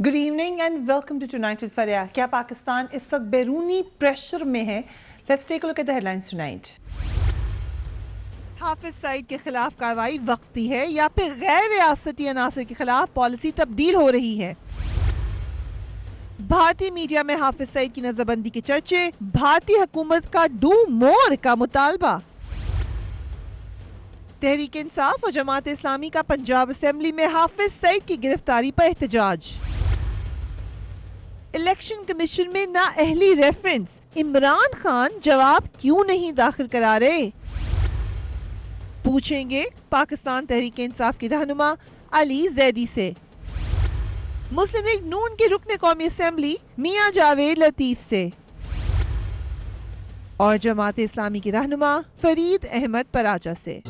Good evening and welcome to tonight with Faria. क्या पाकिस्तान इस वक्त बैरूनी प्रेशर में है? Let's take a look at the headlines tonight. Hafiz Saeed के खिलाफ कार्रवाई वक्ती है या फिर गैर रियासती अनासर के खिलाफ पॉलिसी तब्दील हो रही है? भारतीय मीडिया में हाफिज सईद की नजरबंदी के चर्चे, भारतीय हुकूमत का डू मोर का मुतालबा। तहरीक इंसाफ और जमात इस्लामी का पंजाब असेंबली में हाफिज सईद की गिरफ्तारी पर एहतजाज। इलेक्शन कमीशन में नाअहली रेफरेंस, इमरान खान जवाब क्यों नहीं दाखिल करा रहे? पूछेंगे पाकिस्तान तहरीक इंसाफ की रहनुमा अली जैदी से। मुस्लिम लीग नून के रुकने कौमी असेंबली मियां जावेद लतीफ से। और जमात इस्लामी की रहनुमा फरीद अहमद पराचा से।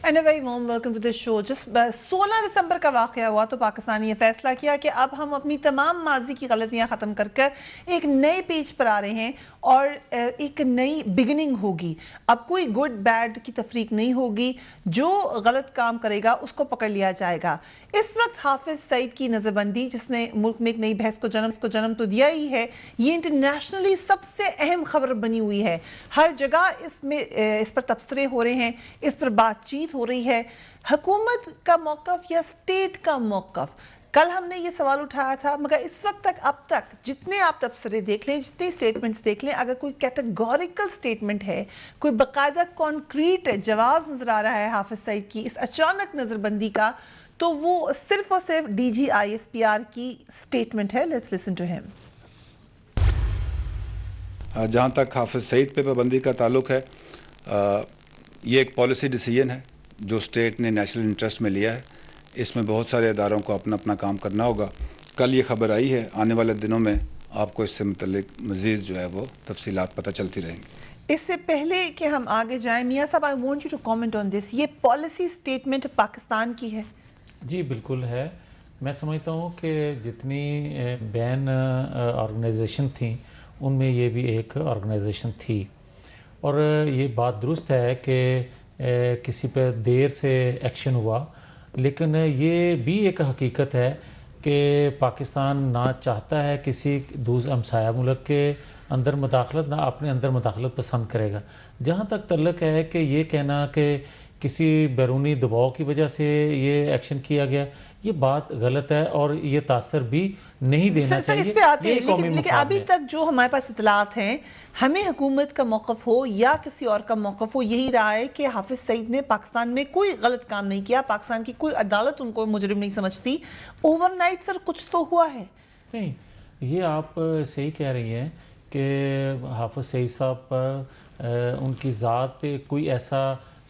And a very warm welcome to the show. Just 16 दिसंबर का वाक़या हुआ तो पाकिस्तान ने यह फैसला किया कि अब हम अपनी तमाम माजी की गलतियां ख़त्म कर कर एक नए पेज पर आ रहे हैं और एक नई बिगिनिंग होगी। अब कोई गुड बैड की तफरीक नहीं होगी, जो गलत काम करेगा उसको पकड़ लिया जाएगा। इस वक्त हाफिज सईद की नज़रबंदी, जिसने मुल्क में एक नई बहस को जन्म तो दिया ही है, ये इंटरनेशनली सबसे अहम खबर बनी हुई है। हर जगह इस पर तबसरे हो रहे हैं, इस पर बातचीत हो रही है। हुकूमत का मौक़िफ़ या स्टेट का मौक़िफ़, कल हमने ये सवाल उठाया था, मगर इस वक्त तक अब तक जितने आप तबसरे देख लें, जितने स्टेटमेंट्स देख लें, अगर कोई कैटेगोरिकल स्टेटमेंट है, कोई बाकायदा कॉन्क्रीट जवाब नज़र आ रहा है हाफिज सईद की इस अचानक नज़रबंदी का, तो वो सिर्फ और सिर्फ DG ISPR की स्टेटमेंट है। Let's listen to him. जहाँ तक हाफिज सईद पे पाबंदी का ताल्लुक है, ये एक पॉलिसी डिसीजन है जो स्टेट ने नेशनल इंटरेस्ट में लिया है। इसमें बहुत सारे इदारों को अपना अपना काम करना होगा। कल ये खबर आई है, आने वाले दिनों में आपको इससे मुतल्लिक मज़ीद जो है वो तफसीलात पता चलती रहेंगी। इससे पहले कि हम आगे जाएं, मियां साहब, I want you to comment on this. ये पॉलिसी स्टेटमेंट पाकिस्तान की है? जी बिल्कुल है। मैं समझता हूँ कि जितनी बैन ऑर्गेनाइजेशन थी उनमें ये भी एक ऑर्गेनाइजेशन थी, और ये बात दुरुस्त है कि किसी पे देर से एक्शन हुआ, लेकिन ये भी एक हकीकत है कि पाकिस्तान ना चाहता है किसी दूसरे हमसाया मुल्क के अंदर मुदाखलत, ना अपने अंदर मुदाखलत पसंद करेगा। जहाँ तक तल्लक है कि ये कहना कि किसी बैरूनी दबाव की वजह से ये एक्शन किया गया, ये बात गलत है और ये तासर भी नहीं देना चाहिए। इस पे आते हैं, लेकिन अभी तक जो हमारे पास इतलात हैं, हमें हुकूमत का मौक़िफ़ हो या किसी और का मौक़िफ़ हो, यही रहा है कि हाफिज सईद ने पाकिस्तान में कोई गलत काम नहीं किया, पाकिस्तान की कोई अदालत उनको मुजरिम नहीं समझती। ओवरनाइट सर कुछ तो हुआ है। नहीं, ये आप सही कह रही हैं कि हाफिज सईद साहब पर उनकी ज़ात पे कोई ऐसा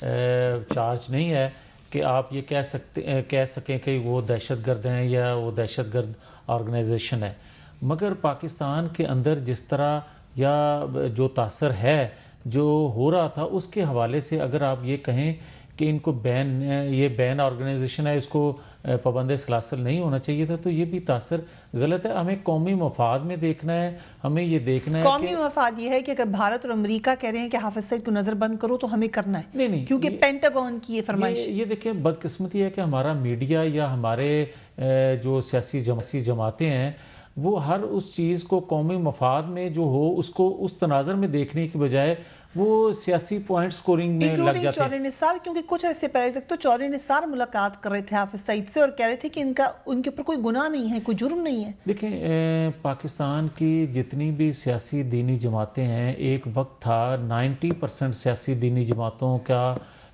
चार्ज नहीं है कि आप ये कह सकें कि वो दहशतगर्द हैं या वो दहशतगर्द ऑर्गेनाइजेशन है। मगर पाकिस्तान के अंदर जिस तरह या जो तासर है जो हो रहा था, उसके हवाले से अगर आप ये कहें कि इनको ये बैन ऑर्गेनाइजेशन है, इसको पाबंद सलासल नहीं होना चाहिए था, तो ये भी तासर गलत है। हमें कौमी मफाद में देखना है, हमें ये देखना है कौमी मफाद ये है कि अगर भारत और अमेरिका कह रहे हैं कि हाफिज सईद को नजर बंद करो तो हमें करना है। नहीं, क्योंकि पेंटागन की ये फरमाइश। ये देखिए, बदकिस्मती है कि हमारा मीडिया या हमारे जो सियासी जमातें हैं, वो हर उस चीज़ को कौमी मफाद में जो हो उसको उस तनाज़र में देखने की बजाय वो सियासी पॉइंट स्कोरिंग में लग जाते हैं। चौधरी निसार, क्योंकि कुछ अर्से पहले तक तो चौधरी निसार मुलाकात कर रहे थे हाफिज सईद से और कह रहे थे कि उनके ऊपर कोई गुनाह नहीं है, कोई जुर्म नहीं है। देखें, पाकिस्तान की जितनी भी सियासी दीनी जमातें हैं, एक वक्त था 90% सियासी दीनी जमातों का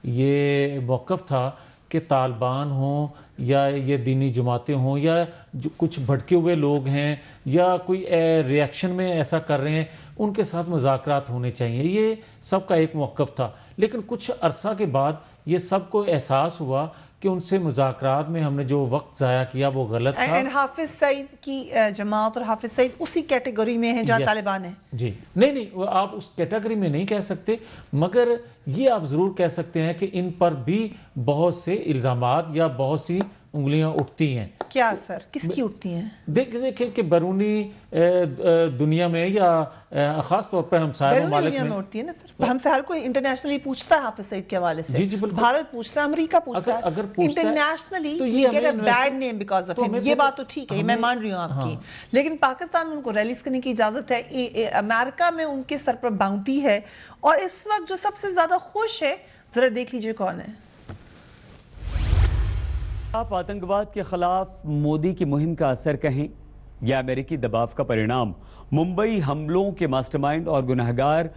ये मौक़िफ़ था कि तालिबान हों या ये दीनी जमातें हों या जो कुछ भटके हुए लोग हैं या कोई रिएक्शन में ऐसा कर रहे हैं, उनके साथ मुज़ाकरात होने चाहिए। ये सबका एक मौक़िफ़ था। लेकिन कुछ अरसा के बाद ये सबको एहसास हुआ कि उनसे मुज़ाकरात में हमने जो वक्त ज़ाया किया वो गलत था। एंड हाफिज सईद की जमात और हाफिज सईद उसी कैटेगरी में है जहाँ तालिबान है। जी नहीं, आप उस कैटेगरी में नहीं कह सकते, मगर ये आप ज़रूर कह सकते हैं कि इन पर भी बहुत से इल्ज़ामात या बहुत सी उंगलियां उठती हैं। क्या सर, किसकी उठती हैं? देखें कि बैरूनी दुनिया में या ख़ास तौर पर हमसाया बैरूनी ममालिक दुनिया में में उठती है ना सर। हमसे हर कोई इंटरनेशनली पूछता है हाफिज सईद के हवाले से। जी, जी, बिल्कुल। भारत पूछता है, अमेरिका पूछता है, अगर पूछता है, इंटरनेशनली तो वी ये गेट अ हमें बैड नेम बिकॉज ऑफ तो हिम। हमें ये फिर- बात तो ठीक है, ये मैं हमें- मान रही हूँ आपकी। हाँ। लेकिन पाकिस्तान में उनको रैलीज करने की इजाजत है, अमेरिका में उनके सर पर बाउंटी है, और इस वक्त जो सबसे ज्यादा खुश है, जरा देख लीजिए कौन है। आप आतंकवाद के खिलाफ मोदी की मुहिम का असर कहें या अमेरिकी दबाव का परिणाम, मुंबई हमलों के मास्टरमाइंड और गुनहगार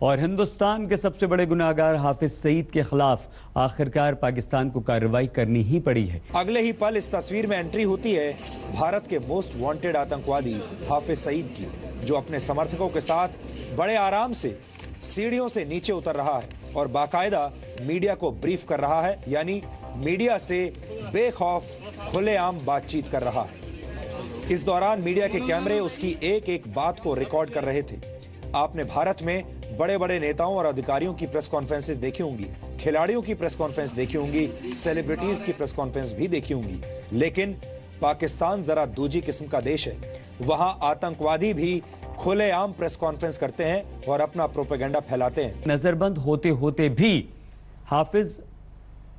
और हिंदुस्तान के सबसे बड़े गुनहगार हाफिज सईद के खिलाफ आखिरकार पाकिस्तान को कार्रवाई करनी ही पड़ी है। अगले ही पल इस तस्वीर में एंट्री होती है भारत के मोस्ट वांटेड आतंकवादी हाफिज सईद की, जो अपने समर्थकों के साथ बड़े आराम से सीढ़ियों से नीचे उतर रहा है और बाकायदा मीडिया को ब्रीफ कर रहा है, यानी मीडिया से बेखौफ खुलेआम बातचीत कर रहा है। इस दौरान मीडिया के कैमरे उसकी एक एक बात को रिकॉर्ड कर रहे थे। आपने भारत में बड़े बड़े नेताओं और अधिकारियों की प्रेस कॉन्फ्रेंसेस देखी होंगी, खिलाड़ियों की प्रेस कॉन्फ्रेंस देखी होंगी, सेलिब्रिटीज की प्रेस कॉन्फ्रेंस भी देखी होंगी, लेकिन पाकिस्तान जरा दूजी किस्म का देश है। वहां आतंकवादी भी खुलेआम प्रेस कॉन्फ्रेंस करते हैं और अपना प्रोपेगेंडा फैलाते हैं। नजरबंद होते होते भी हाफिज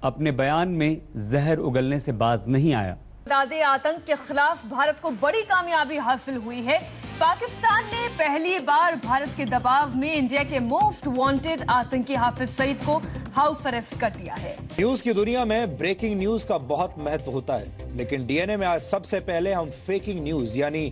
अपने बयान में जहर उगलने से बाज नहीं आया। दादे आतंक के खिलाफ भारत को बड़ी कामयाबी हासिल हुई है। पाकिस्तान ने पहली बार भारत के दबाव में इंडिया के मोस्ट वांटेड आतंकी हाफिज सईद को हाउस अरेस्ट कर दिया है। न्यूज की दुनिया में ब्रेकिंग न्यूज का बहुत महत्व होता है, लेकिन डीएनए में आज सबसे पहले हम फेकिंग न्यूज यानी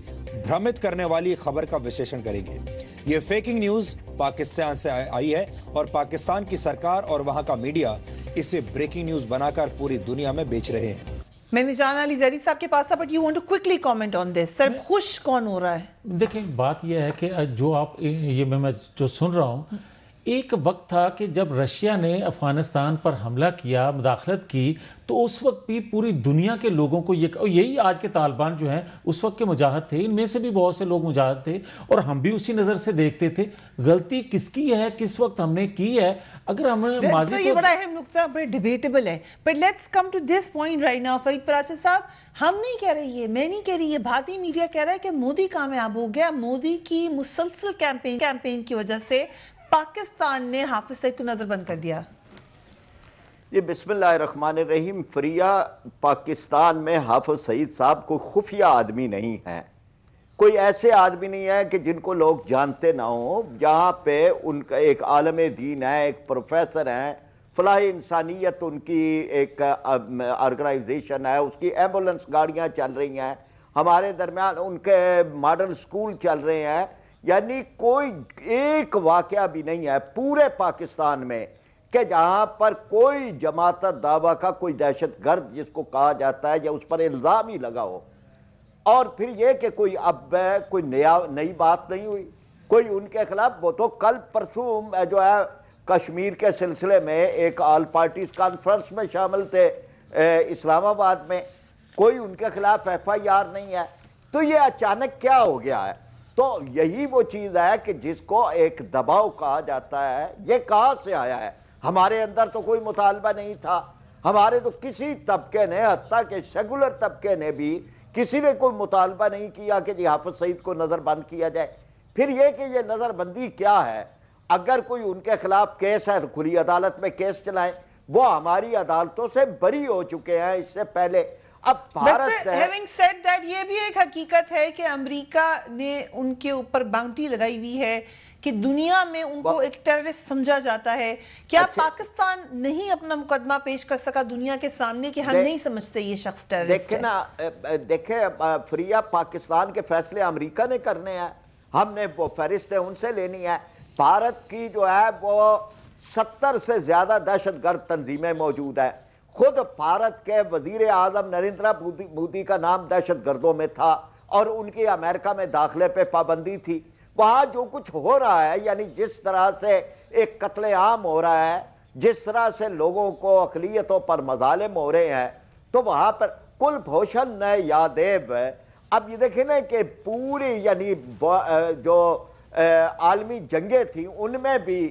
भ्रमित करने वाली खबर का विश्लेषण करेंगे। ये फेकिंग न्यूज पाकिस्तान से आई है और पाकिस्तान की सरकार और वहां का मीडिया इसे ब्रेकिंग न्यूज बनाकर पूरी दुनिया में बेच रहे हैं। मैंने जाना अली जैदी साहब के पास था, but you want to quickly comment on this sir. खुश कौन हो रहा है? देखें, बात यह है कि जो आप ये मैं जो सुन रहा हूँ, एक वक्त था कि जब रशिया ने अफगानिस्तान पर हमला किया, मुदाखलत की, तो उस वक्त भी पूरी दुनिया के लोगों को यही आज के तालिबान जो हैं उस वक्त के मुजाहिद थे, इनमें से भी बहुत से लोग मुजाहिद थे और हम भी उसी नज़र से देखते थे गलती किसकी है, किस वक्त हमने की है। अगर हमें माजी ये बड़ा अहम नुकता, बड़े डिबेटेबल है, but let's come to this point right now. Farid Paracha साहब, हम नहीं कह रहे ये, मैं नहीं कह रही ये, भारतीय मीडिया कह रहा है कि मोदी कामयाब हो गया। मोदी की मुसलसल कैंपेन की वजह से पाकिस्तान ने हाफिज सईद को नजरबंद कर दिया। ये बिस्मिल्लाहिर्रहमानिर्रहीम, फरिया पाकिस्तान में हाफिज सईद साहब को खुफिया आदमी नहीं है, कोई ऐसे आदमी नहीं है कि जिनको लोग जानते ना हो। यहाँ पे उनका एक आलम दीन है, एक प्रोफेसर हैं, फलाह इंसानियत उनकी एक ऑर्गेनाइजेशन है, उसकी एम्बुलेंस गाड़ियाँ चल रही हैं, हमारे दरमियान उनके मॉडल स्कूल चल रहे हैं। यानी कोई एक वाकया भी नहीं है पूरे पाकिस्तान में कि जहाँ पर कोई जमात दावा का कोई दहशत गर्द जिसको कहा जाता है या उस पर इल्ज़ाम ही लगा हो। और फिर ये कि कोई अब कोई नई बात नहीं हुई कोई उनके खिलाफ। वो तो कल परसों जो है कश्मीर के सिलसिले में एक ऑल पार्टीज कॉन्फ्रेंस में शामिल थे इस्लामाबाद में, कोई उनके खिलाफ FIR नहीं है। तो ये अचानक क्या हो गया है? तो यही वो चीज़ है कि जिसको एक दबाव कहा जाता है, ये कहाँ से आया है? हमारे अंदर तो कोई मुतालबा नहीं था, हमारे तो किसी तबके ने, हत्ता के सेकुलर तबके ने भी किसी ने कोई मुतालबा नहीं किया कि जी हाफिज सईद को नज़रबंद किया जाए। फिर ये कि ये नज़रबंदी क्या है? अगर कोई उनके खिलाफ केस है तो खुली अदालत में केस चलाएं, वो हमारी अदालतों से बरी हो चुके हैं इससे पहले। अब भारत हैविंग सेड दैट, ये भी एक हकीकत है कि अमेरिका ने उनके ऊपर बाउंटी लगाई हुई है कि दुनिया में उनको एक टेररिस्ट समझा जाता है। क्या पाकिस्तान नहीं अपना मुकदमा पेश कर सका दुनिया के सामने कि हम नहीं समझते ये शख्स टेररिस्ट है? देखे फरिया, पाकिस्तान के फैसले अमेरिका ने करने हैं, हमने वो फहरिस्त उनसे लेनी है। भारत की जो है वो 70 से ज्यादा दहशतगर्द तंजीमें मौजूद है। खुद भारत के वजीर आजम नरेंद्र मोदी का नाम दहशत गर्दों में था और उनके अमेरिका में दाखिले पे पाबंदी थी। वहाँ जो कुछ हो रहा है, यानी जिस तरह से एक कत्लेआम हो रहा है, जिस तरह से लोगों को अक़लियतों पर मज़ालिम हो रहे हैं, तो वहाँ पर कुलभूषण यादव, अब ये देखें ना कि पूरी यानी जो आलमी जंगें थी उनमें भी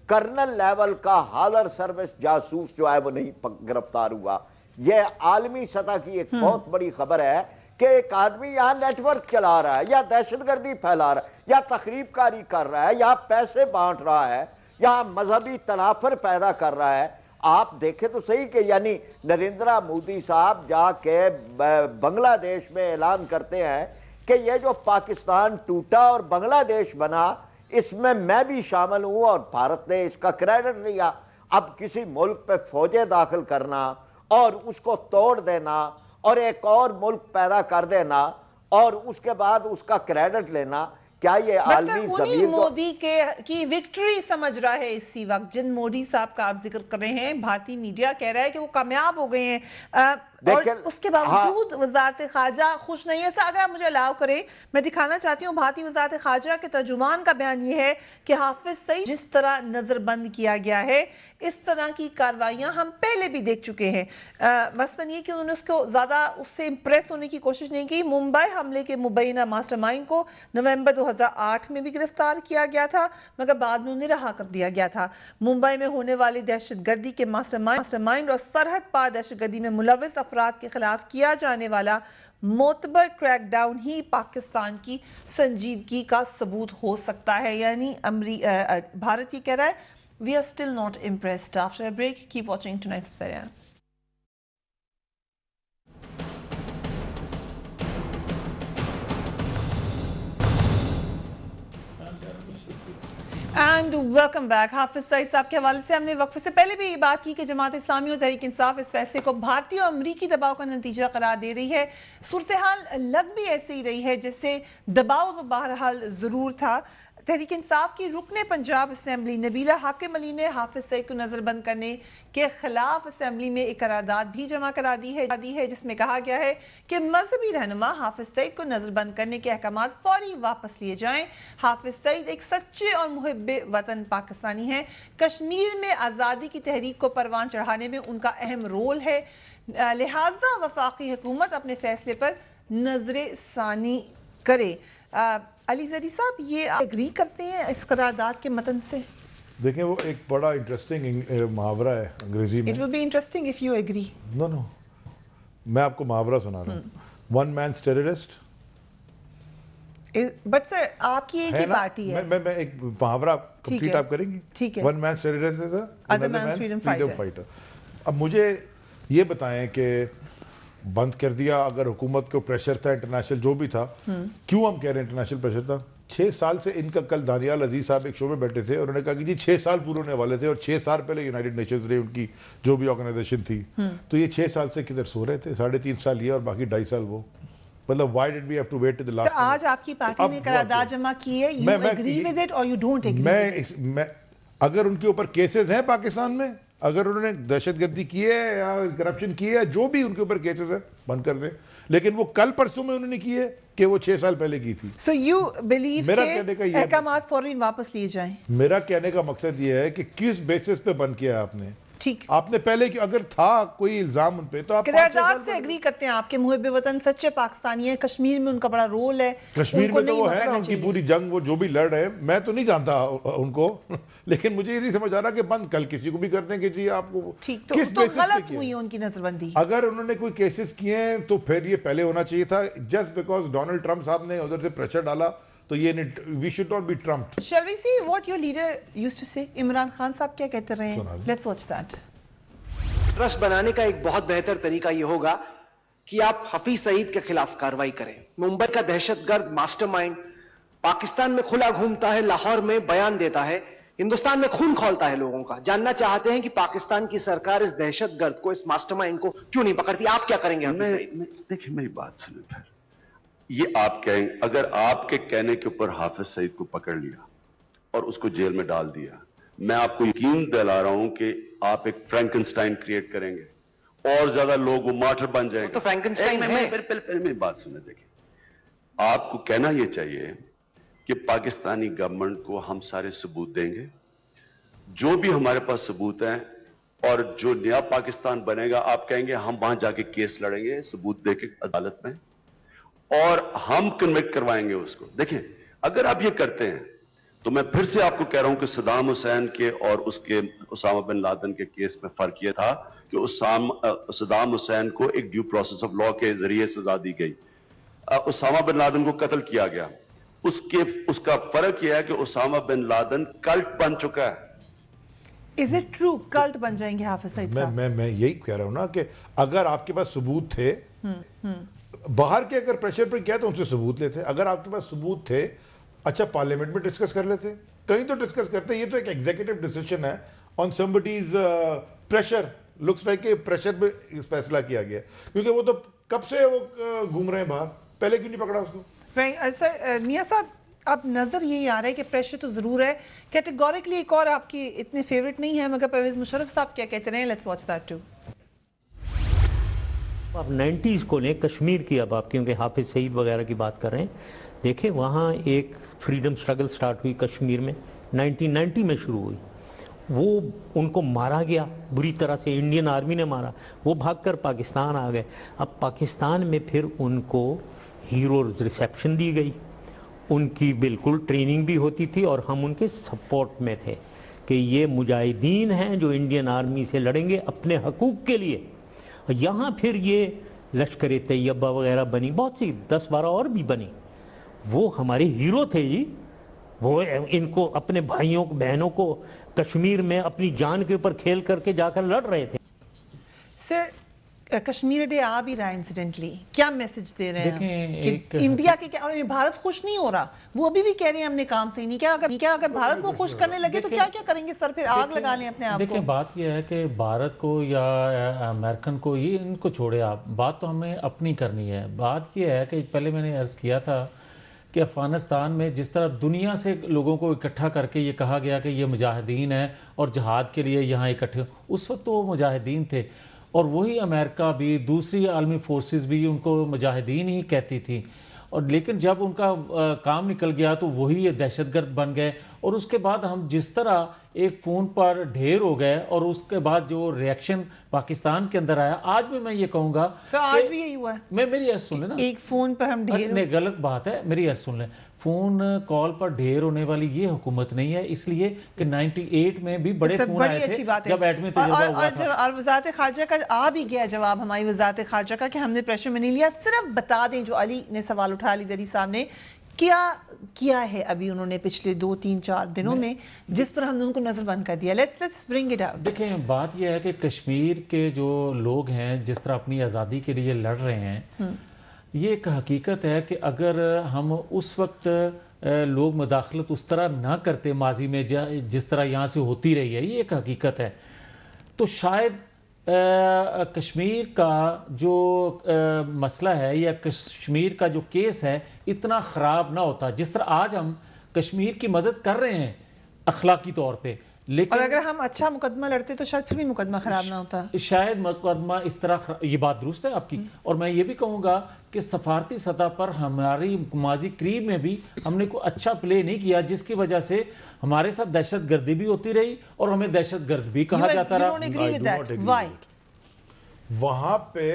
कर्नल लेवल का हादर सर्विस जासूस जो है वो नहीं गिरफ्तार हुआ। یہ عالمی سطح کی ایک بہت بڑی خبر ہے کہ ایک آدمی یہاں نیٹ ورک چلا رہا ہے یا دہشت گردی پھیلا رہا ہے یا تخریب کاری کر رہا ہے یا پیسے بانٹ رہا ہے یا مذہبی تنافر پیدا کر رہا ہے. آپ دیکھیں تو صحیح کہ یعنی نریندرا مودی صاحب جا کے بنگلہ دیش میں اعلان کرتے ہیں کہ یہ جو پاکستان ٹوٹا اور بنگلہ دیش بنا اس میں بھی شامل ہوں اور بھارت نے اس کا کریڈٹ لیا. اب کسی ملک پہ فوجیں داخل کرنا اور اس کو توڑ دینا اور ایک اور ملک پیدا کر دینا اور اس کے بعد اس کا کریڈٹ لینا, کیا یہ عالمی ضمیر مودی کی وکٹری سمجھ رہا ہے اسی وقت؟ جن مودی صاحب کا آپ ذکر کر رہے ہیں, بھارتی میڈیا کہہ رہا ہے کہ وہ کامیاب ہو گئے ہیں اور اس کے باوجود وزارت خارجہ خوش نہیں ہے. اگر آپ مجھے الاؤ کریں, میں دکھانا چاہتی ہوں بھارتی وزارت خارجہ کے ترجمان کا بیان یہ ہے کہ حافظ سعید جس طرح نظر بند کیا گیا ہے اس طرح کی کارروائیاں ہم پہلے بھی دیکھ چکے ہیں. مثلاً یہ کہ انہوں نے اس کو زیادہ اس سے امپریس ہونے کی کوشش نہیں کی. ممبئی حملے کے مبینہ ماسٹر مائنڈ کو نومبر 2008 میں بھی گرفتار کیا گیا تھا مگر بعد میں انہیں رہا کر دیا گیا تھا. ممبئی میں ہونے والی دہشت گردی کے ماسٹر مائنڈ اور سرحد پار دہشت گردی میں ملوث افراد کے خلاف کیا جانے والا معتبر کریک ڈاؤن ہی پاکستان کی سنجیدگی کا ثبوت ہو سکتا ہے. یعنی بھارت یہ کہہ رہا ہے we are still not impressed. After a break, keep watching tonight's Fair. And welcome back. Hafiz Saeed صاحب کے حوالے سے ہم نے وقفے سے پہلے بھی یہ بات کی کہ جماعت اسلامی اور تحریک انصاف اس فیصلے کو بھارتی اور امریکی دباؤ کا نتیجہ قرار دے رہی ہے. صورتحال لگ بھی ایسے ہی رہی ہے جیسے دباؤ تو بہرحال ضرور تھا. تحریک انصاف کی رکن پنجاب اسمبلی نبیلہ حاکم علی نے حافظ سعید کو نظر بند کرنے کے خلاف اسمبلی میں ایک قرارداد بھی جمع کرا دی ہے جس میں کہا گیا ہے کہ مذہبی رہنما حافظ سعید کو نظر بند کرنے کے احکامات فوری واپس لیے جائیں. حافظ سعید ایک سچے اور محب وطن پاکستانی ہیں. کشمیر میں آزادی کی تحریک کو پروان چڑھانے میں ان کا اہم رول ہے, لہٰذا وفاقی حکومت اپنے فیصلے پر نظر ثانی کرے. علی زیدی صاحب, یہ اگری کرتے ہیں اس قرارداد کے متن سے؟ دیکھیں وہ ایک بڑا انٹرسٹنگ محاورہ ہے انگریزی میں. It would be interesting if you agree. No. میں آپ کو محاورہ سنا رہا ہوں. One man's terrorist. But sir, آپ کی ایک ہی پارٹی ہے. میں ایک محاورہ کمپلیٹ آپ کریں گی. ٹھیک ہے. One man's terrorist is another man's freedom fighter. اب مجھے یہ بتائیں کہ بند کر دیا, اگر حکومت کو پریشر تھا انٹرنیشنل جو بھی تھا, کیوں ہم کہہ رہے ہیں انٹرنیشنل پریشر تھا؟ 6 سال سے ان کا, کل دانیال عزیز صاحب ایک شو میں بیٹھے تھے اور انہوں نے کہا کہ جی 6 سال پورے ہونے والے تھے اور 6 سال پہلے یونائٹڈ نیشنز نے ان کی جو بھی آرگنائزیشن تھی, تو یہ 6 سال سے کدھر سو رہے تھے, 3.5 سال یہ اور باقی 2.5 سال وہ. مطلب why did we have to wait to the last? آج آپ کی پارٹی نے قرارداد جمع کی ہے, you agree with it or you don't agree with it? میں اگر ان کے اوپر کیسز ہیں پاکستان میں, اگر انہوں نے دہشت گردی کی ہے یا کرپشن کی ہے, جو بھی ان کے اوپر کیسز ہیں بند کر دیں. لیکن وہ کل پرسوں میں انہوں نے کی ہے کہ وہ 6 سال پہلے کی تھی. So you believe کہ احکامات فوراً واپس لیے جائیں؟ میرا کہنے کا مقصد یہ ہے کہ کس بیسس پہ بند کیا آپ نے. ٹھیک, آپ نے پہلے اگر تھا کوئی الزام ان پہ تو آپ قرارداد سے اگری کرتے ہیں. آپ کے محب وطن سچے پاکستانی ہیں, کشمیر میں ان کا بڑا رول ہے. کشمیر میں تو وہ ہے نا ان کی پوری جنگ, وہ جو بھی لڑ رہے ہیں, میں تو نہیں جانتا ان کو, لیکن مجھے یہ نہیں سمجھ آ رہا کہ بند کل کسی کو بھی کر دیں کہ جی آپ کو کس بیسس پہ غلط ہوئی ان کی نظر بندی. اگر انہوں نے کوئی کیسز کیے ہیں تو پھر یہ پہلے ہونا چاہیے تھا. جسٹ بیکاز ڈونلڈ ٹرمپ صاحب نے ادھر سے پریشر ڈالا تو یہ we should not be trumped. Shall we see what your leader used to say? Imran Khan صاحب کیا کہتے رہے ہیں؟ Let's watch that. ٹرسٹ بنانے کا ایک بہت بہتر طریقہ یہ ہوگا کہ آپ حفیظ سعید کے خلاف کارروائی کریں. ممبئی کا دہشت گرد ماسٹر مائنڈ پاکستان میں کھلا گھومتا ہے, لاہور میں بیان دیتا ہے, ہندوستان میں خون کھولتا ہے لوگوں کا. جاننا چاہتے ہیں کہ پاکستان کی سرکار اس دہشت گرد کو, اس ماسٹر مائنڈ کو کیوں نہیں پکڑتی؟ آپ کیا کریں گے حفیظ سعید؟ دیکھیں میری بات سنیں, پھر یہ آپ کہیں, اگر آپ کے کہنے کے اوپر حافظ سعید کو پکڑ لیا اور اس کو جیل میں ڈال دیا, میں آپ کو یقین دلا رہا ہوں کہ آپ ایک فرینکنسٹائن کریٹ کریں گے اور زیادہ لوگ وہ مارٹر بن جائیں گے. تو فرینکنسٹائن ہے. میری بات سنیں, دیکھیں آپ کو کہنا یہ چاہیے کہ پاکستانی گورنمنٹ کو ہم سارے ثبوت دیں گے, جو بھی ہمارے پاس ثبوت ہیں, اور جو نیا پاکستان بنے گا آپ کہیں گے ہم وہاں جا کے کیس لڑیں گے ثبوت دے کے عدالت میں, اور ہم کنوکٹ کروائیں گے اس کو. دیکھیں اگر آپ یہ کرتے ہیں तो मैं फिर से आपको कह रहा हूं कि सदाम हुसैन के और उसके उसामा बिन लादेन के केस में फर्क यह था कि सदाम हुसैन को एक ड्यू प्रोसेस ऑफ लॉ के जरिए सजा दी गई, उसामा बिन लादेन को कत्ल किया गया। उसका फर्क यह है कि उसामा बिन लादेन कल्ट बन चुका है। इज इट ट्रू कल्ट बन जाएंगे हाफिज सईद साहब? मैं यही कह रहा हूं ना कि अगर आपके पास सबूत थे, बाहर के अगर प्रेशर पर किया तो उनसे सबूत लेते, अगर आपके पास सबूत थे अच्छा पार्लियामेंट में डिस्कस कर लेते, कहीं तो डिस्कस करते। ये तो एक एग्जीक्यूटिव डिसीजन है on somebody's pressure, looks like के प्रेशर पे फैसला किया गया, क्योंकि वो तो कब से वो घूम रहे हैं बाहर, पहले क्यों नहीं पकड़ा उसको? सर मियां साहब, अब नजर यही आ रहा है कि प्रेशर तो जरूर है, कैटेगोरिकली एक और आपकी इतने फेवरेट नहीं है, मगर परवेज मुशर्रफ साहब क्या कहते हैं, लेट्स वॉच दैट टू। आप 90s को लें, कश्मीर की अब आप क्योंकि हाफिज सईद वगैरह की बात कर रहे हैं, देखिए वहाँ एक फ्रीडम स्ट्रगल स्टार्ट हुई कश्मीर में, 1990 में शुरू हुई। वो उनको मारा गया बुरी तरह से, इंडियन आर्मी ने मारा, वो भागकर पाकिस्तान आ गए। अब पाकिस्तान में फिर उनको हीरो रिसेप्शन दी गई, उनकी बिल्कुल ट्रेनिंग भी होती थी और हम उनके सपोर्ट में थे कि ये मुजाहिदीन हैं जो इंडियन आर्मी से लड़ेंगे अपने हकूक़ के लिए। यहाँ फिर ये लश्कर तैयबा वगैरह बनी, बहुत सी 10-12 और भी बनी, वो हमारे हीरो थे जी। वो इनको अपने भाइयों बहनों को कश्मीर में अपनी जान के ऊपर खेल करके जाकर लड़ रहे थे। सर कश्मीर डे आ भी रहा है इंसिडेंटली, क्या मैसेज दे रहे हैं कि एक इंडिया के क्या, और भारत खुश नहीं हो रहा, वो अभी भी कह रहे हैं हमने काम से नहीं, क्या अगर भारत को खुश करने लगे तो क्या क्या करेंगे सर, फिर आग लगा लें अपने आप को? देखिए बात यह है कि भारत को या अमेरिकन को, ये इनको छोड़े आप, बात तो हमें अपनी करनी है। बात यह है कि पहले मैंने अर्ज़ किया था कि अफ़गानिस्तान में जिस तरह दुनिया से लोगों को इकट्ठा करके ये कहा गया कि ये मुजाहिदीन है और जहाद के लिए यहाँ इकट्ठे, उस वक्त तो वो मुजाहिदीन थे, और वही अमेरिका भी, दूसरी आलमी फोर्सेस भी उनको मुजाहिदीन ही कहती थी। और लेकिन जब उनका काम निकल गया तो वही ये दहशतगर्द बन गए। और उसके बाद हम जिस तरह एक फ़ोन पर ढेर हो गए, और उसके बाद जो रिएक्शन पाकिस्तान के अंदर आया, आज भी मैं ये कहूँगा तो आज भी यही हुआ है। मेरी अर्ज़ सुन लेना, एक फ़ोन पर हम ढेर, नहीं गलत बात है, मेरी अर्ज़ सुन लें, फ़ोन कॉल पर ढेर होने वाली ये हुकूमत नहीं है, इसलिए कि 98 में भी बड़े फ़ोन आए थे जब एटमी तजुर्बा हुआ था। और वज़ारत ख़ारजा का आ भी गया जवाब हमारी वज़ारत ख़ारजा का कि हमने प्रेशर में नहीं लिया। सिर्फ बता दें, जो अली ने सवाल उठाया, अली ज़री साहब ने, क्या किया है अभी उन्होंने पिछले 2-3-4 दिनों में जिस पर हमने उनको नज़रबंद कर दिया? Let's bring it out. देखें बात यह है कि कश्मीर के जो लोग हैं जिस तरह अपनी आज़ादी के लिए लड़ रहे हैं, ये एक हकीकत है कि अगर हम उस वक्त लोग मुदाखलत उस तरह ना करते माजी में जिस तरह यहाँ से होती रही है, ये एक हकीकत है, तो शायद कश्मीर का जो मसला है या कश्मीर का जो केस है इतना ख़राब ना होता जिस तरह आज हम कश्मीर की मदद कर रहे हैं अखलाकी तौर पे। लेकिन और अगर हम अच्छा मुकदमा लड़ते तो शायद फिर भी मुकदमा खराब ना होता, शायद मुकदमा इस तरह, ये बात दुरुस्त है आपकी। और मैं ये भी कहूँगा कि सफारती सतह पर हमारी माजी करीब में भी हमने कोई अच्छा प्ले नहीं किया, जिसकी वजह से हमारे साथ दहशत गर्दी भी होती रही और हमें दहशत गर्द भी कहा जाता रहा। वहां पे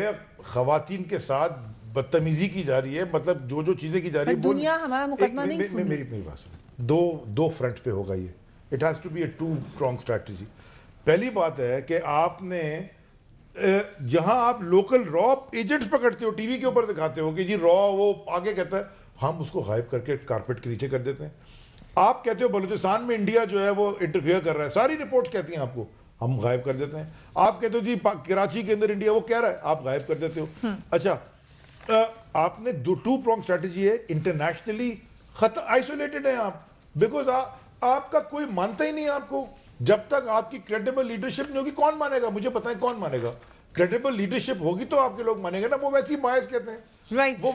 खवातीन के साथ बदतमीजी की जा रही है, मतलब जो चीजें की जा रही है, दुनिया हमारा मुकदमा नहीं सुन रही। मेरी बात सुनो, दो फ्रंट पे होगा ये, it has to be a 2-pronged strategy. पहली बात है कि आपने जहां आप लोकल रॉ एजेंट्स पकड़ते हो, टीवी के ऊपर दिखाते हो कि जी रॉ, वो आगे कहता है हम उसको गायब करके कारपेट के नीचे कर देते हैं। आप कहते हो बलूचिस्तान में इंडिया जो है वो इंटरफेयर कर रहा है, सारी रिपोर्ट्स कहती हैं आपको, हम गायब कर देते हैं। आप कहते हो जी कराची के अंदर इंडिया वो कह रहा है, आप गायब कर देते हो। अच्छा, आपने 2-pronged स्ट्रैटेजी है, इंटरनेशनली आइसोलेटेड है आप, बिकॉज आपका कोई मानता ही नहीं है आपको। जब तक आपकी क्रेडिबल लीडरशिप नहीं होगी, कौन मानेगा? मुझे पता है कौन मानेगा। क्रेडिबल लीडरशिप होगी तो आपके लोग मानेंगे ना, वो वैसी बायस कहते हैं, राइट। वो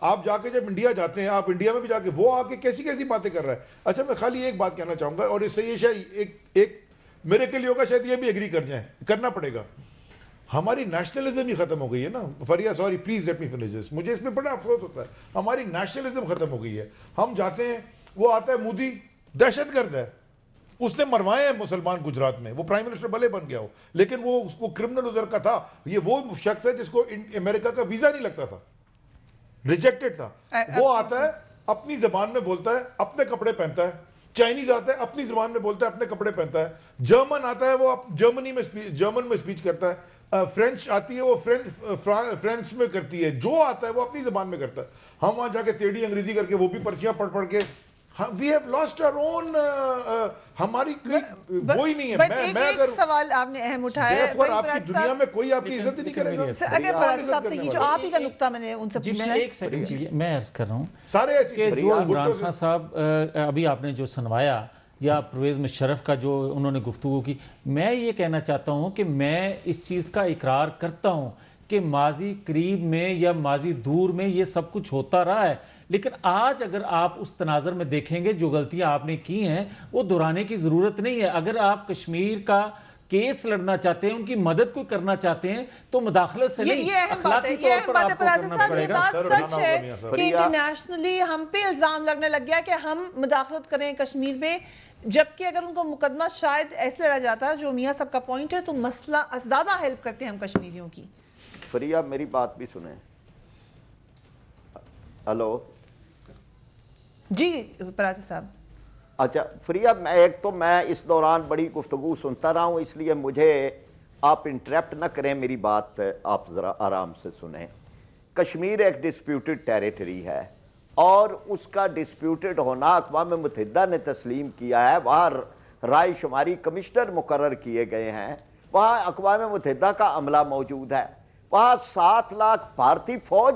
आप जाके जब इंडिया जाते हैं, आप इंडिया में भी जाके वो आके कैसी कैसी बातें कर रहा है। अच्छा, मैं खाली एक बात कहना चाहूंगा, और इससे ये शायद एक मेरे के लिए होगा, शायद ये भी एग्री कर जाए, करना पड़ेगा। हमारी नेशनलिज्म ही खत्म हो गई है ना Faria, sorry please let me finish this, मुझे इसमें बड़ा अफसोस होता है, हमारी नेशनलिज्म खत्म हो गई है। हम जाते हैं, वो आता है मोदी, दहशतगर्द है, उसने मरवाए हैं मुसलमान गुजरात में, वो प्राइम मिनिस्टर भले बन गया हो, लेकिन वो उसको क्रिमिनल उधर का था। ये वो शख्स है जिसको अमेरिका का वीजा नहीं लगता था, रिजेक्टेड था। वो आता है, अपनी जबान में बोलता है, अपने कपड़े पहनता है, चाइनीज आता है अपनी जुबान में बोलता है, अपने कपड़े पहनता है, जर्मन आता है वो जर्मन में स्पीच करता है, फ्रेंच आती है वो फ्रेंच में करती है, जो आता है वो अपनी जुबान में करता है। हम वहां जाके टेढ़ी अंग्रेजी करके वो भी पर्चियां पढ़ के we have lost our own हमारी वो ही नहीं है। मैं एक सवाल आपने अहम उठाया है, आपकी दुनिया में कोई आपकी इज्जत ही नहीं करेगा। अगर फराज साहब से ये जो आप ही का नुक्ता मैंने उनसे पूछना है। एक सेकंड के लिए मैं अर्ज कर रहा हूँ सारे ऐसे कि जो इमरान खान साहब अभी आपने जो सुनवाया या परवेज़ मुशर्रफ का जो उन्होंने गुफ्तगू की, मैं ये कहना चाहता हूँ कि मैं इस चीज़ का इकरार करता हूँ कि माजी करीब में या माजी दूर में ये सब कुछ होता रहा है, लेकिन आज अगर आप उस तनाज़र में देखेंगे जो गलतियां आपने की हैं वो दोहराने की ज़रूरत नहीं है। अगर आप कश्मीर का केस लड़ना चाहते हैं, उनकी मदद कोई करना चाहते हैं तो मुदाखलत से नहीं, अखलाकी तौर पर आपको करना पड़ेगा। ये बात सच है कि इंटरनेशनली हम पे इल्जाम लगने लग गया कि हम मुदाखलत करें कश्मीर में, जबकि अगर उनको मुकदमा शायद ऐसे लड़ा जाता जो मियां साहब का पॉइंट है तो मसला ज्यादा हेल्प करते हैं हम कश्मीरियों की। फरिया मेरी बात भी सुने। हेलो जी पराजा साहब। अच्छा फरिया, मैं इस दौरान बड़ी गुफ्तगू सुनता रहा हूँ, इसलिए मुझे आप इंटरप्ट ना करें, मेरी बात आप ज़रा आराम से सुने। कश्मीर एक डिस्प्यूटेड टेरिटरी है और उसका डिस्प्यूटेड होना अक़वाम मुत्तहिदा ने तस्लीम किया है। वहाँ राय शुमारी कमिश्नर मुकर्रर किए गए हैं, वहाँ अक़वाम मुत्तहिदा का अमला मौजूद है, वहाँ 7 लाख भारतीय फौज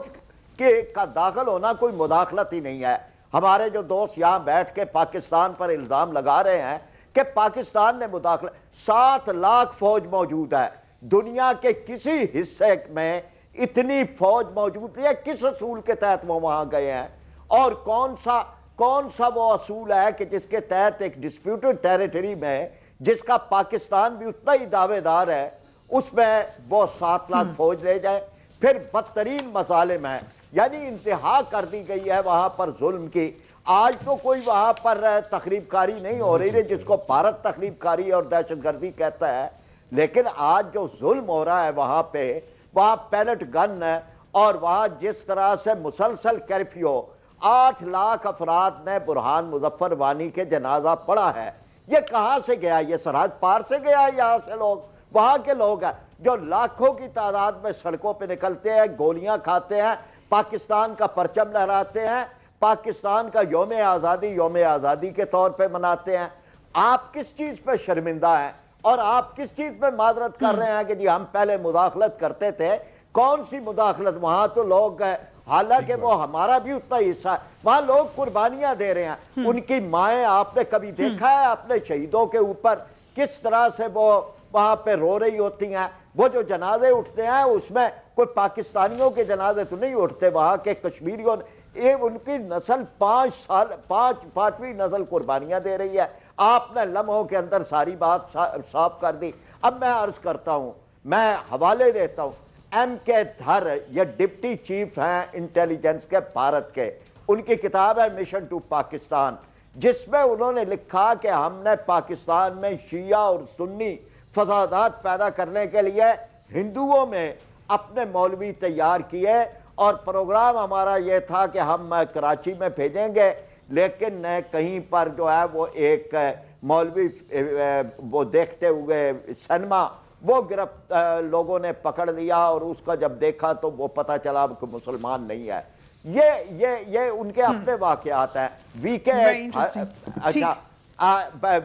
का दाखिल होना कोई मुदाखलत ही नहीं है। हमारे जो दोस्त यहाँ बैठ के पाकिस्तान पर इल्ज़ाम लगा रहे हैं कि पाकिस्तान ने मुदाखलत, 7 लाख फौज मौजूद है। दुनिया के किसी हिस्से में इतनी फौज मौजूद नहीं है। किस असूल के तहत वो वहाँ गए हैं और कौन सा वो असूल है कि जिसके तहत एक डिस्प्यूटेड टेरिटरी में जिसका पाकिस्तान भी उतना ही दावेदार है उसमें वो 7 लाख फौज ले जाए। फिर बदतरीन मसालिम है, यानी इंतहा कर दी गई है वहां पर जुल्म की। आज तो कोई वहां पर तखरीबकारी नहीं हो रही है जिसको भारत तखरीबकारी और दहशतगर्दी कहता है, लेकिन आज जो जुल्म हो रहा है वहां पे, वहां पैलेट गन है और वहां जिस तरह से मुसलसल कर्फ्यू, 8 लाख अफराद ने बुरहान मुजफ्फर वानी के जनाजा पड़ा है। ये कहां से गया? ये सरहद पार से गया है। यहाँ से लोग, वहां के लोग हैं जो लाखों की तादाद में सड़कों पे निकलते हैं, गोलियां खाते हैं, पाकिस्तान का परचम लहराते हैं, पाकिस्तान का यौम आज़ादी के तौर पे मनाते हैं। आप किस चीज पे शर्मिंदा हैं और आप किस चीज पे माजरत कर रहे हैं कि जी हम पहले मुदाखलत करते थे? कौन सी मुदाखलत? वहां तो लोग, हालांकि वो हमारा भी उतना हिस्सा है, वहां लोग कुर्बानियां दे रहे हैं। उनकी माएँ, आपने कभी देखा है अपने शहीदों के ऊपर किस तरह से वो वहां पे रो रही होती हैं? वो जो जनाजे उठते हैं उसमें कोई पाकिस्तानियों के जनाजे तो नहीं उठते, वहां के कश्मीरियों, ये उनकी नस्ल 5वीं नस्ल कुर्बानियां दे रही है। आपने लम्हों के अंदर सारी बात साफ कर दी। अब मैं अर्ज करता हूं, मैं हवाले देता हूं, M.K. धर, ये डिप्टी चीफ हैं इंटेलिजेंस के भारत के, उनकी किताब है मिशन टू पाकिस्तान, जिसमें उन्होंने लिखा कि हमने पाकिस्तान में शिया और सुन्नी फसादात पैदा करने के लिए हिंदुओं में अपने मौलवी तैयार किए और प्रोग्राम हमारा यह था कि हम कराची में भेजेंगे, लेकिन कहीं पर जो है वो एक मौलवी वो देखते हुए सिनेमा वो लोगों ने पकड़ लिया और उसका जब देखा तो वो पता चला कि मुसलमान नहीं है। ये उनके अपने वाकयात हैं।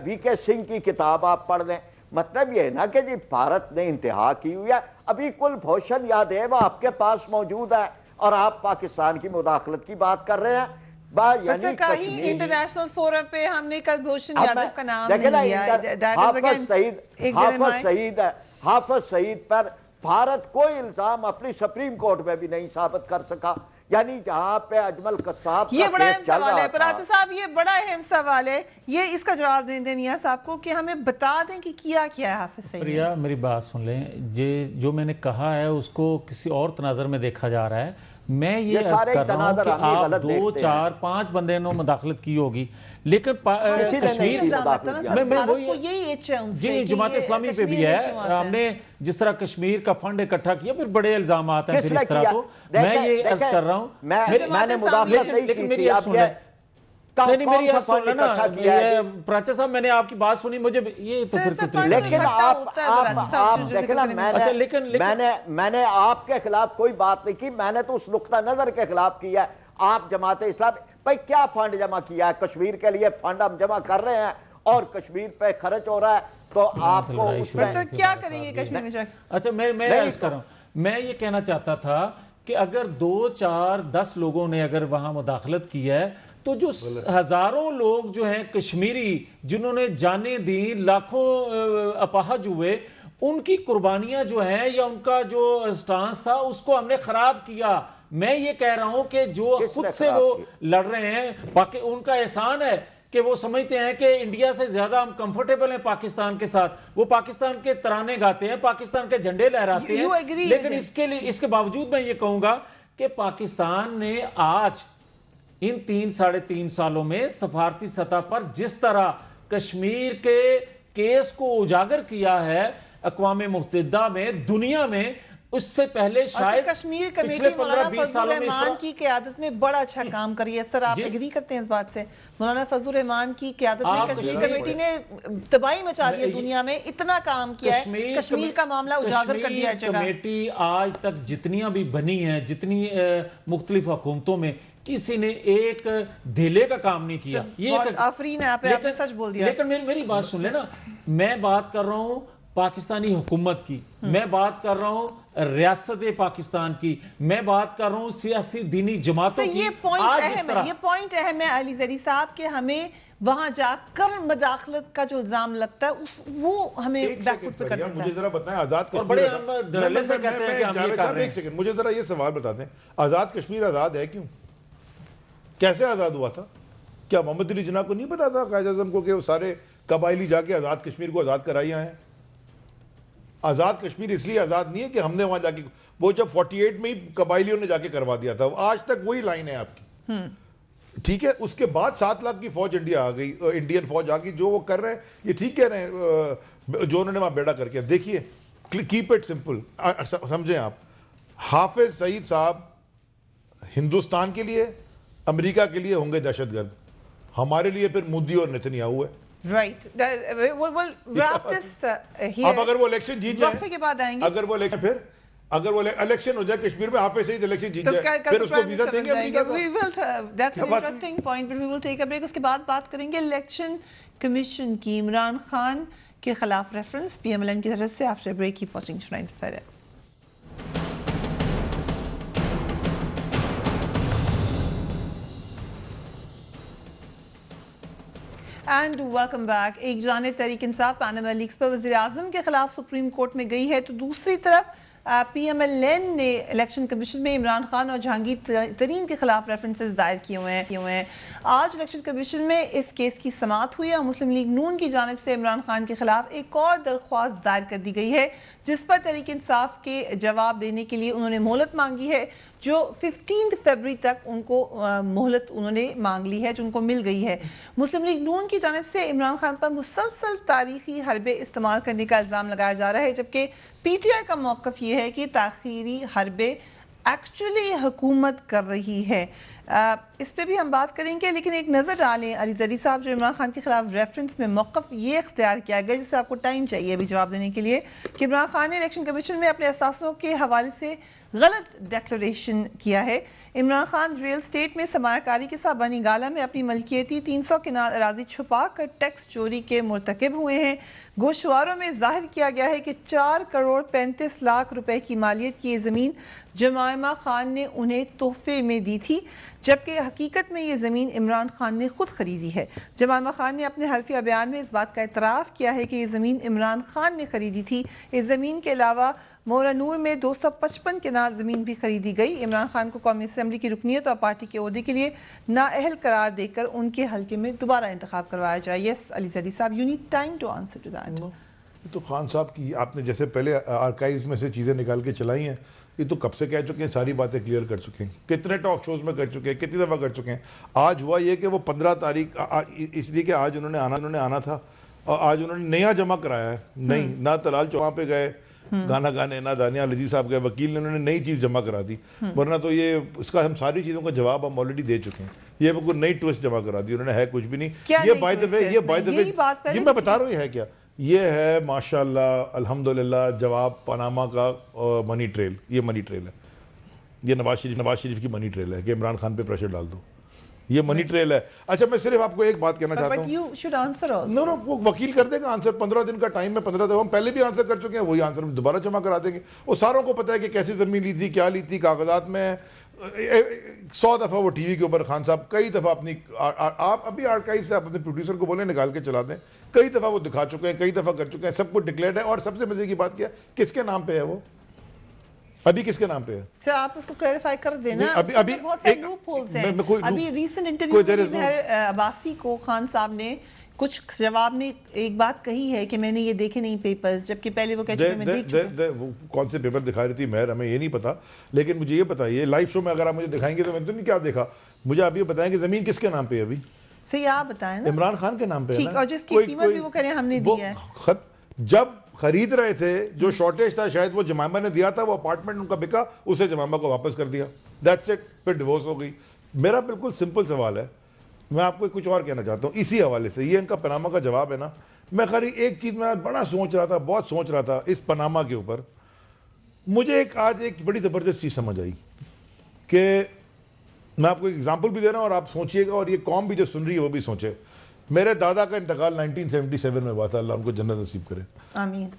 वीके सिंह की किताब आप पढ़ लें। मतलब ये ना कि जी भारत ने इंतहा की हुई है, अभी कुलभूषण यादव आपके पास मौजूद है और आप पाकिस्तान की मुदाखलत की बात कर रहे हैं। यानी कहीं इंटरनेशनल फोरम पे हमने कुलभूषण यादव का नाम नहीं लिया। हाफिज सईद पर भारत कोई इल्जाम अपनी सुप्रीम कोर्ट में भी नहीं साबित कर सका। यानी जहां पे अजमल कसाब ये बड़ा अहम सवाल है पराजा साहब, ये बड़ा अहम सवाल है, ये इसका जवाब दें मियां साहब को कि हमें बता दें कि किया क्या है हाफिज सईद। प्रिया मेरी बात सुन लें, ये जो मैंने कहा है उसको किसी और तनाजर में देखा जा रहा है। मैं ये अर्ज कर रहा हूं कि आप 2, 4, 5 बंदे ने मुदाखलत की होगी, लेकिन कश्मीर जी जमात इस्लामी पे भी है। हमने जिस तरह कश्मीर का फंड इकट्ठा किया, फिर बड़े इल्जाम आते हैं फिर इस तरह। तो मैं ये अर्ज कर रहा हूं, मैंने मुदाखलत नहीं की थी। نہیں میری कौन सा फंड इकट्ठा किया है? प्राचा साहब मैंने आपकी बात सुनी, मुझे ये तो फिर कुछ नहीं। लेकिन आप देखें ना, अच्छा, लेकिन मैंने आपके खिलाफ कोई बात नहीं की, मैंने तो उस नुक्ता नजर के खिलाफ किया है। आप जमात इस्लाम भाई क्या फंड जमा किया है? कश्मीर के लिए फंड हम जमा कर रहे हैं और कश्मीर पे खर्च हो रहा है, तो आपको उसमें क्या करेंगे कश्मीर में जाकर? अच्छा, मैं अर्ज कर रहा हूं, मैं ये कहना चाहता था कि अगर 2, 4, 10 लोगों ने अगर वहां मुदाखलत की है, तो जो हजारों लोग जो हैं कश्मीरी जिन्होंने जाने दी, लाखों अपाहज हुए, उनकी कुर्बानियां जो हैं या उनका जो स्टांस था उसको हमने खराब किया। मैं ये कह रहा हूं कि जो खुद से वो लड़ रहे हैं, बाकी उनका एहसान है कि वो समझते हैं कि इंडिया से ज्यादा हम कंफर्टेबल हैं पाकिस्तान के साथ, वो पाकिस्तान के तराने गाते हैं, पाकिस्तान के झंडे लहराते हैं। लेकिन इसके बावजूद मैं ये कहूंगा कि पाकिस्तान ने आज इन 3-3.5 सालों में सफारती सतह पर जिस तरह कश्मीर के केस को उजागर किया है अक़वाम मुत्तहिदा में, दुनिया में, उससे पहले शायद कश्मीर कमेटी मौलाना फजलुर रहमान की क़यादत में बड़ा अच्छा काम करी है। सर आप एग्री करते हैं इस बात से? मौलाना फजलुर रहमान की क़यादत में कश्मीर कमेटी ने तबाही मचा दी है, दुनिया में इतना काम किया है, कश्मीर का मामला उजागर कर दिया। कमेटी आज तक जितनियां भी बनी है, जितनी मुख्तलिफ हुकूमतों में, किसी ने एक धेले का काम नहीं किया। ये आफरीन है, आपने सच बोल दिया। लेकिन मेरी बात सुन लेना, मैं बात कर रहा हूं पाकिस्तानी हुकूमत की, मैं बात कर रहा हूं रियासत पाकिस्तान की, मैं बात कर रहा हूं सियासी दीनी जमातों की। ये पॉइंट अहम है अली ज़री साहब के हमें वहां जाकर मदाखलत का जो इल्जाम लगता है वो हमें बैकफुट पे कर देता है। मुझे जरा बताएं, आजाद कश्मीर, बड़े हम धड़ल्ले से कहते हैं कि हम ये कर रहे हैं। एक सेकंड, मुझे जरा ये सवाल बताते हैं, आजाद कश्मीर आजाद है क्यों? कैसे आजाद हुआ था? क्या मोहम्मद अली जिन्ना को नहीं पता था कायद आज़म को कि वो सारे कबायली जाके आजाद कश्मीर को आजाद कराई आए हैं? आजाद कश्मीर इसलिए आजाद नहीं है कि हमने वहां जाके, वो जब 48 में ही कबायलियों ने जाके करवा दिया था, आज तक वही लाइन है आपकी, ठीक है? उसके बाद 7 लाख की फौज इंडिया आ गई, इंडियन फौज आ गई, जो वो कर रहे हैं ये ठीक कह रहे हैं, जो उन्होंने वहां बेड़ा करके। देखिए, कीप इट सिंपल, समझें आप, हाफिज सईद साहब हिंदुस्तान के लिए, अमेरिका के लिए होंगे दहशतगर्द, हमारे लिए फिर मोदी और नेतन्याहू है। Right. We'll wrap this here. अब अगर वो इलेक्शन जीत जाए, वक्फे के बाद आएंगे, अगर वो इलेक्शन हो जाए कश्मीर में, हाफिज सईद इलेक्शन जीत जाए, फिर उसको वीजा देंगे अमेरिका को। That's an interesting point, but we will take a break. उसके बाद बात करेंगे इलेक्शन कमीशन की, इमरान खान के खिलाफ रेफरेंस PMLN की तरफ से। After break keep watching tonight. And welcome back. एक जानिब तहरीक इंसाफ पैनामा लीक्स पर वज़ीर आज़म के खिलाफ सुप्रीम कोर्ट में गई है, तो दूसरी तरफ PMLN ने इलेक्शन कमीशन में इमरान खान और जहांगीर तरीन के खिलाफ रेफरेंसेस दायर किए हुए हैं। आज इलेक्शन कमीशन में इस केस की समाअत हुई है और मुस्लिम लीग नून की जानिब से इमरान खान के खिलाफ एक और दरख्वास्त दायर कर दी गई है, जिस पर तहरीक इंसाफ के जवाब देने के लिए उन्होंने मोहलत मांगी है, जो 15 फरवरी तक उनको मोहलत उन्होंने मांग ली है, जो उनको मिल गई है। मुस्लिम लीग नून की जानिब से इमरान खान पर मुसलसल तारीखी हरबे इस्तेमाल करने का इल्ज़ाम लगाया जा रहा है, जबकि PTI का मौक़िफ़ ये है कि ताख़ीरी हरबे एक्चुअली हुकूमत कर रही है। इस पे भी हम बात करेंगे, लेकिन एक नज़र डालें अली ज़री साहब, जो इमरान खान के खिलाफ रेफरेंस में मौक़िफ़ ये इख्तियार किया गया, जिस पर आपको टाइम चाहिए अभी जवाब देने के लिए, कि इमरान खान ने इलेक्शन कमीशन में अपने असासों के हवाले से गलत डिक्लेरेशन किया है। इमरान खान रियल स्टेट में सरमायाकारी के साथ बनी गाला में अपनी मलकियती 300 किनाल अराजी छुपा कर टैक्स चोरी के मुर्तकिब हुए हैं। गोशवारों में जाहिर किया गया है कि 4 करोड़ 35 लाख रुपए की मालियत की ये ज़मीन जमायमा खान ने उन्हें तोहफे में दी थी, जबकि हकीकत में ये ज़मीन इमरान खान ने खुद खरीदी है। जमायमा खान ने अपने हल्फिया बयान में इस बात का इतराफ़ किया है कि ये ज़मीन इमरान खान ने खरीदी थी। इस ज़मीन के अलावा मोरानूर में 255 किनाल ज़मीन भी खरीदी गई। इमरान खान को कौमी असम्बली की रुकनीत और पार्टी के ओहदे के लिए नाअहल करार देकर उनके हल्के में दोबारा इंतखाब करवाया जाए। यस अली ज़री साहब, you need time to answer to that. तो खान साहब की आपने जैसे पहले आर्काइव्स में से चीज़ें निकाल के चलाई हैं, ये तो कब से कह चुके हैं, सारी बातें क्लियर कर चुके हैं, कितने टॉक शोज़ में कर चुके हैं, कितनी दफ़ा कर चुके हैं। आज हुआ ये कि वो 15 तारीख इसलिए कि आज उन्होंने आना था, और आज उन्होंने नया जमा कराया है। नहीं, ना तलाल चौहान पे गए गाना गाने, ना दानिया लजी साहब गए, वकील ने उन्होंने नई चीज़ जमा करा दी, वरना तो ये इसका हम सारी चीज़ों का जवाब हम ऑलरेडी दे चुके हैं। ये कोई नई ट्विस्ट जमा करा दी उन्होंने, है कुछ भी नहीं। क्या ये नई बाय द twist वे, है ये इसमें? बाय द वे, यही बात पहले ये मैं भी बता रहा हूँ, ये है क्या, ये है माशाल्लाह अल्हम्दुलिल्लाह जवाब पनामा का मनी ट्रेल, ये मनी ट्रेल है, ये नवाज शरीफ की मनी ट्रेल है कि इमरान खान पे प्रेशर डाल दो, ये मनी ट्रेल है। अच्छा मैं सिर्फ आपको एक बात कहना चाहता बट हूँ, you should answer also. No वो वकील कर देगा आंसर, 15 दिन का टाइम है, 15 दिन हम पहले भी आंसर कर चुके हैं, वही आंसर हम दोबारा जमा करा देंगे। वो सारों को पता है कि कैसी ज़मीन ली थी, क्या ली थी, कागजात में 100 दफ़ा वो टीवी के ऊपर खान साहब कई दफ़ा अपनी आप अभी आर्काइव से आप अपने प्रोड्यूसर को बोले निकाल के चला दें, कई दफ़ा वो दिखा चुके हैं, कई दफ़ा कर चुके हैं, सब कुछ डिक्लेयर्ड है। और सबसे मजे की बात क्या है, किसके नाम पे है वो, अभी किसके नाम पे है सर आप उसको क्लैरिफाई कर देना। अभी बहुत सारे लूप होल्स हैं। अभी रीसेंट इंटरव्यू में मेहर अब्बासी को खान साहब ने कुछ जवाब में एक बात कही है कि मैंने ये देखे नहीं पेपर्स, जबकि पहले वो कह चुके मैं देख चुका। वो कौन से पेपर दिखा रही थी मेहर, हमें ये नहीं पता, लेकिन मुझे ये बताइए लाइव शो में अगर आप मुझे दिखाएंगे तो मैं तो नहीं क्या देखा, मुझे आप ये बताएं कि जमीन किसके नाम पे है अभी? सही आप बताएं ना। इमरान खान के नाम पे है ठीक, ना? और जिसकी कीमत भी वो कह रहे हैं हमने दी है। जब खरीद रहे थे, जो शॉर्टेज था शायद वो जमामा ने दिया था, वो अपार्टमेंट उनका बिका, उसे जमामा को वापस कर दिया, दैट्स इट, फिर डिवोर्स हो गई। मेरा बिल्कुल सिंपल सवाल है, मैं आपको कुछ और कहना चाहता हूँ इसी हवाले से, ये इनका पनामा का जवाब है ना। मैं खाली एक चीज़ मैं बड़ा सोच रहा था, बहुत सोच रहा था इस पनामा के ऊपर, मुझे आज एक बड़ी ज़बरदस्त चीज़ समझ आई कि मैं आपको एग्जाम्पल भी दे रहा हूँ और आप सोचिएगा, और ये कौम भी जो सुन रही है वो भी सोचे। मेरे दादा का इंतकाल 1977 में हुआ था, अल्लाह उनको जन्नत नसीब करे, आमीन।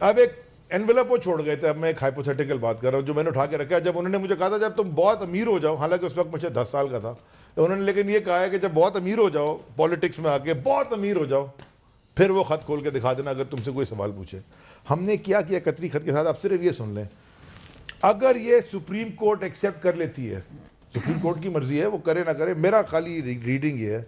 अब एक एनवेलप वो छोड़ गए थे, अब मैं एक हाइपोथेटिकल बात कर रहा हूँ जो मैंने उठा के रखा है। जब उन्होंने मुझे कहा था जब तुम बहुत अमीर हो जाओ, हालांकि उस वक्त मुझे 10 साल का था, तो उन्होंने लेकिन ये कहा है कि जब बहुत अमीर हो जाओ, पॉलिटिक्स में आके बहुत अमीर हो जाओ, फिर वो खत खोल के दिखा देना अगर तुमसे कोई सवाल पूछे। हमने क्या किया कतरी खत के साथ, आप सिर्फ ये सुन लें, अगर ये सुप्रीम कोर्ट एक्सेप्ट कर लेती है, सुप्रीम कोर्ट की मर्जी है वो करे ना करे, मेरा खाली रीडिंग ये है,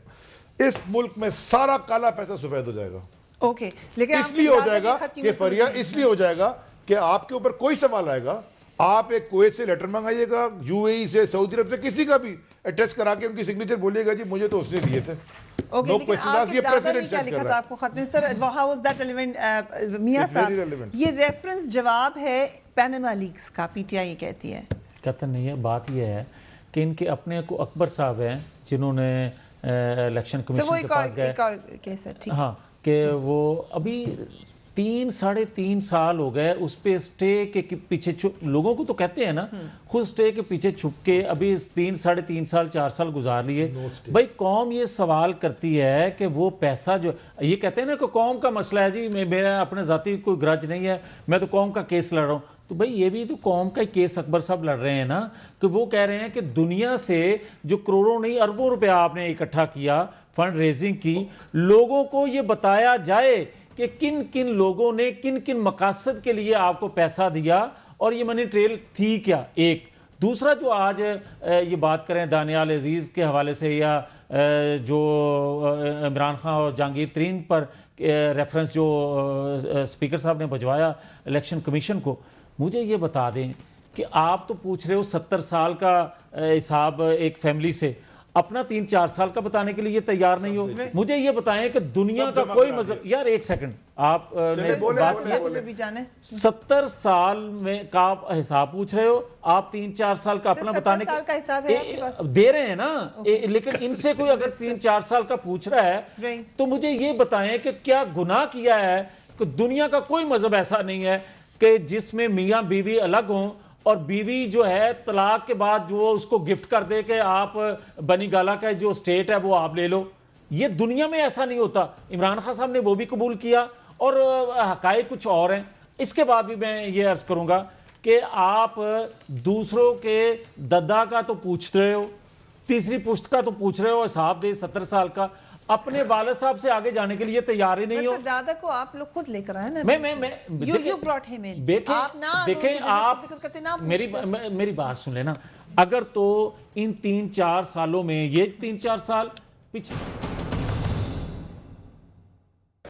इस मुल्क में सारा काला पैसा सफेद हो जाएगा। ओके, लेकिन इसलिए हो जाएगा कि फरिया, इसलिए हो जाएगा कि आपके ऊपर कोई सवाल आएगा, आप एक कुवैत से लेटर मंगाइएगा, यूएई से, सऊदी अरब से, किसी का भी अटेस्ट करा के उनकी सिग्नेचर बोलिएगा जी मुझे तो उसने दिए थे। ओके, नो क्वेश्चन, ये प्रेसिडेंट सेट कर रहा है आपको खत में। Sir how was that relevant मियां साहब, ये रेफरेंस जवाब है पैनामा लीक्स का, पीटीआई कहती है। कतई नहीं है, बात ये है कि इनके अपने को अकबर साहब हैं जिन्होंने इलेक्शन कमीशन के पास गए, हाँ, कि वो अभी 3-3.5 साल हो गए उस पे स्टे के पीछे छुप, लोगों को तो कहते हैं ना, खुद स्टे के पीछे छुप के अभी 3-3.5 साल 4 साल गुजार लिए। भाई कौम ये सवाल करती है कि वो पैसा जो ये कहते हैं ना कि कौम का मसला है जी, मेरा अपने ज़ाती कोई ग्रज नहीं है, मैं तो कौम का केस लड़ रहा हूँ, तो भाई ये भी तो कौम का केस अकबर साहब लड़ रहे हैं ना, कि वो कह रहे हैं कि दुनिया से जो करोड़ों नहीं अरबों रुपया आपने इकट्ठा किया, फंड रेजिंग की, लोगों को ये बताया जाए कि किन किन लोगों ने किन किन मकासद के लिए आपको पैसा दिया और ये मनी ट्रेल थी क्या। एक दूसरा जो आज ये बात करें दानियाल अजीज़ के हवाले से, या जो इमरान खान और जहांगीर तरीन पर रेफरेंस जो स्पीकर साहब ने भिजवाया इलेक्शन कमीशन को, मुझे ये बता दें कि आप तो पूछ रहे हो 70 साल का हिसाब एक फैमिली से, अपना 3-4 साल का बताने के लिए ये तैयार नहीं हो। मुझे ये बताएं कि दुनिया का कोई मजहब, यार एक सेकंड, आप बात जाने 70 साल में का हिसाब पूछ रहे हो, आप 3-4 साल का अपना बताने के दे रहे हैं ना, लेकिन इनसे कोई अगर 3-4 साल का पूछ रहा है तो मुझे ये बताएं कि क्या गुनाह किया है कि दुनिया का कोई मजहब ऐसा नहीं है कि जिसमें मियाँ बीवी अलग हों और बीवी जो है तलाक के बाद जो उसको गिफ्ट कर दे कि आप बनी गाला का जो स्टेट है वो आप ले लो। ये दुनिया में ऐसा नहीं होता। इमरान खान साहब ने वो भी कबूल किया और हकायक कुछ और हैं। इसके बाद भी मैं ये अर्ज करूंगा कि आप दूसरों के दद्दा का तो पूछ रहे हो, तीसरी पुश्त का तो पूछ रहे हो, हिसाब दे 70 साल का, अपने वालिद साहब से आगे जाने के लिए तैयार ही नहीं हो। दादा को आप लोग खुद लेकर आए ना, मैं you brought him in. देखें आप मेरी बात सुन लेना, अगर तो इन 3-4 सालों में, ये 3-4 साल पिछले